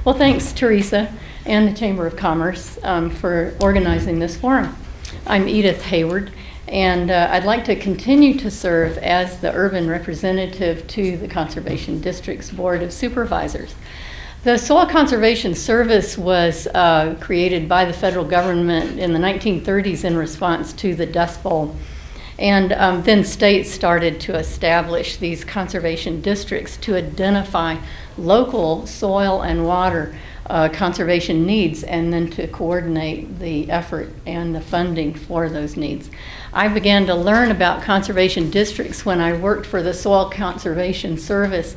Well, thanks, Teresa and the Chamber of Commerce for organizing this forum. I'm Edith Hayward, and I'd like to continue to serve as the urban representative to the Conservation District's Board of Supervisors. The Soil Conservation Service was created by the federal government in the 1930s in response to the Dust Bowl. And then states started to establish these conservation districts to identify local soil and water conservation needs, and then to coordinate the effort and the funding for those needs. I began to learn about conservation districts when I worked for the Soil Conservation Service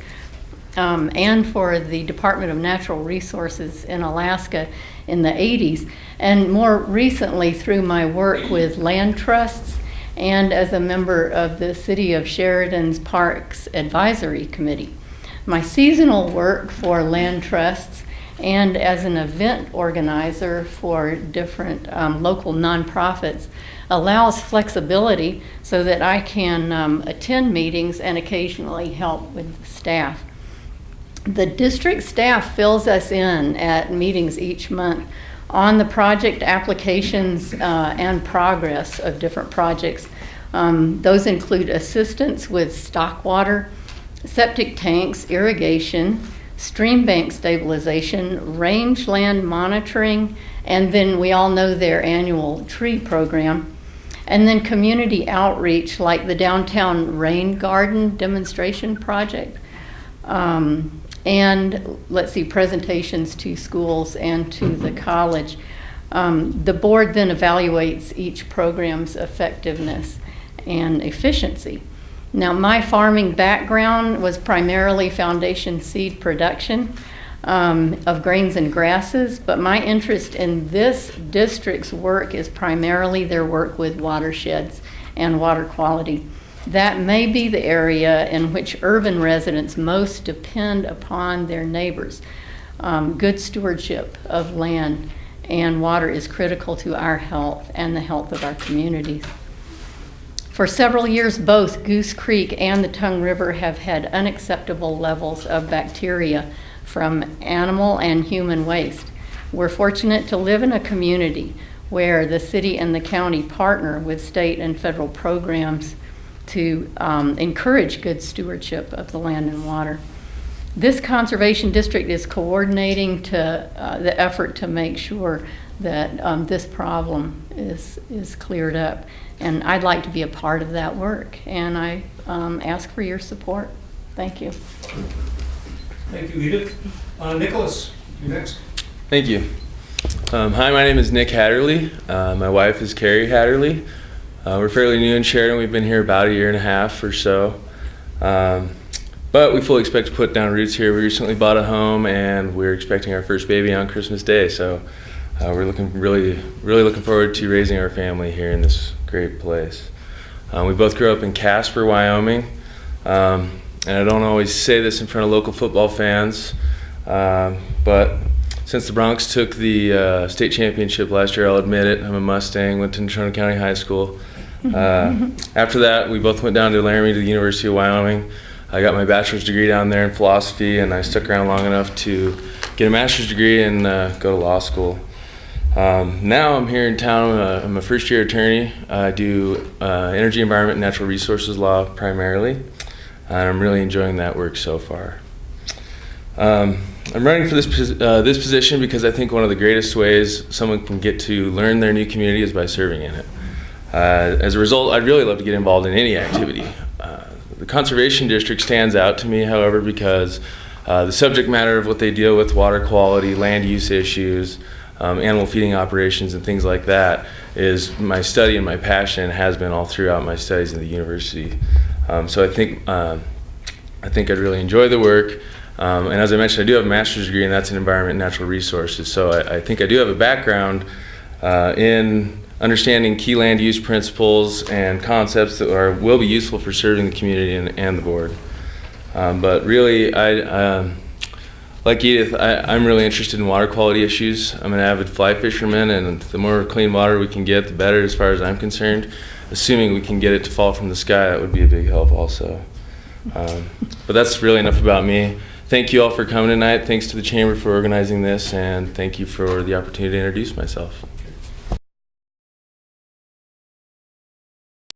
and for the Department of Natural Resources in Alaska in the 80s, and more recently through my work with land trusts and as a member of the City of Sheridan's Parks Advisory Committee. My seasonal work for land trusts and as an event organizer for different local nonprofits allows flexibility so that I can attend meetings and occasionally help with staff. The district staff fills us in at meetings each month on the project applications and progress of different projects. Those include assistance with stock water, septic tanks, irrigation, stream bank stabilization, rangeland monitoring, and then we all know their annual tree program. And then community outreach like the Downtown Rain Garden demonstration project. And let's see, presentations to schools and to the college. The board then evaluates each program's effectiveness and efficiency. Now, my farming background was primarily foundation seed production of grains and grasses, but my interest in this district's work is primarily their work with watersheds and water quality. That may be the area in which urban residents most depend upon their neighbors. Good stewardship of land and water is critical to our health and the health of our communities. For several years, both Goose Creek and the Tongue River have had unacceptable levels of bacteria from animal and human waste. We're fortunate to live in a community where the city and the county partner with state and federal programs to encourage good stewardship of the land and water. This conservation district is coordinating to the effort to make sure that this problem is cleared up. And I'd like to be a part of that work, and I ask for your support. Thank you. Thank you, Edith. Nicholas, you're next. Thank you. Hi, my name is Nick Hatterley. My wife is Carrie Hatterley. We're fairly new in Sheridan. We've been here about 1.5 years or so. But we fully expect to put down roots here. We recently bought a home, and we're expecting our first baby on Christmas Day. So we're really looking forward to raising our family here in this great place. We both grew up in Casper, Wyoming. And I don't always say this in front of local football fans, but since the Bronx took the state championship last year, I'll admit it, I'm a Mustang, went to Sheridan County High School. After that, we both went down to Laramie to the University of Wyoming. I got my bachelor's degree down there in philosophy, and I stuck around long enough to get a master's degree and go to law school. Now I'm here in town. I'm a first-year attorney. I do energy, environment, and natural resources law primarily, and I'm really enjoying that work so far. I'm running for this position because I think one of the greatest ways someone can get to learn their new community is by serving in it. As a result, I'd really love to get involved in any activity. The Conservation District stands out to me, however, because the subject matter of what they deal with, water quality, land use issues, animal feeding operations, and things like that, is my study and my passion, and has been all throughout my studies in the university. So I think I'd really enjoy the work. And as I mentioned, I do have a master's degree, and that's in environment and natural resources. So I think I do have a background in understanding key land use principles and concepts that will be useful for serving the community and the board. But really, like Edith, I'm really interested in water quality issues. I'm an avid fly fisherman, and the more clean water we can get, the better as far as I'm concerned. Assuming we can get it to fall from the sky, that would be a big help also. But that's really enough about me. thank you all for coming tonight. Thanks to the Chamber for organizing this, and thank you for the opportunity to introduce myself.